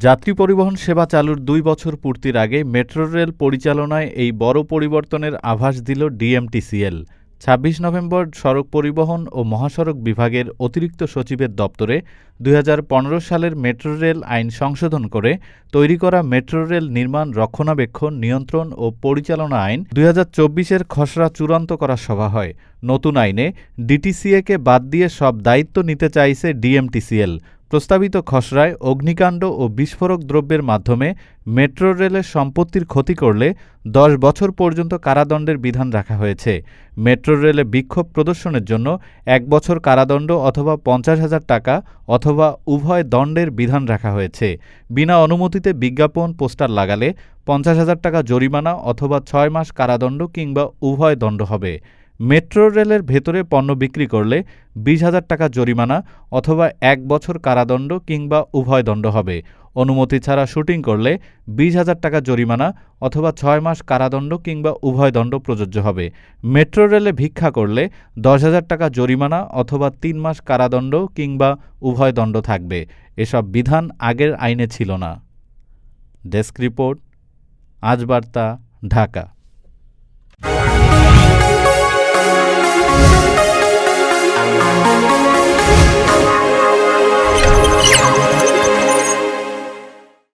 যাত্রী পরিবহন সেবা চালুর ২ বছর পূর্তির আগে মেট্রো রেল পরিচালনায় এই বড় পরিবর্তনের আভাস দিল ডিএমটিসিএল। ২৬ নভেম্বর সড়ক পরিবহন ও মহাসড়ক বিভাগের অতিরিক্ত সচিবের দপ্তরে ২০১৫ সালের মেট্রো রেল আইন সংশোধন করে তৈরি করা মেট্রো রেল নির্মাণ, রক্ষণাবেক্ষণ, নিয়ন্ত্রণ ও পরিচালনা আইন ২০২৪-এর খসড়া চূড়ান্ত করার সভা হয়। নতুন আইনে ডিটিসিএকে বাদ দিয়ে সব দায়িত্ব নিতে চাইছে ডিএমটিসিএল। প্রস্তাবিত খসড়ায় অগ্নিকাণ্ড ও বিস্ফোরক দ্রব্যের মাধ্যমে মেট্রো রেলের সম্পত্তির ক্ষতি করলে ১০ বছর পর্যন্ত কারাদণ্ডের বিধান রাখা হয়েছে। মেট্রো রেলে বিক্ষোভ প্রদর্শনের জন্য ১ বছর কারাদণ্ড অথবা ৫০,০০০ টাকা অথবা উভয় দণ্ডের বিধান রাখা হয়েছে। বিনা অনুমতিতে বিজ্ঞাপন, পোস্টার লাগালে ৫০,০০০ টাকা জরিমানা অথবা ৬ মাস কারাদণ্ড কিংবা উভয় দণ্ড হবে। মেট্রো রেলের ভেতরে পণ্য বিক্রি করলে ২০,০০০ টাকা জরিমানা অথবা ১ বছর কারাদণ্ড কিংবা উভয় দণ্ড হবে। অনুমতি ছাড়া শুটিং করলে ২০,০০০ টাকা জরিমানা অথবা ৬ মাস কারাদণ্ড কিংবা উভয় দণ্ড প্রযোজ্য হবে। মেট্রো রেলে ভিক্ষা করলে ১০,০০০ টাকা জরিমানা অথবা ৩ মাস কারাদণ্ড কিংবা উভয় দণ্ড থাকবে। এসব বিধান আগের আইনে ছিল না। ডেস্ক রিপোর্ট, আজ বার্তা, ঢাকা।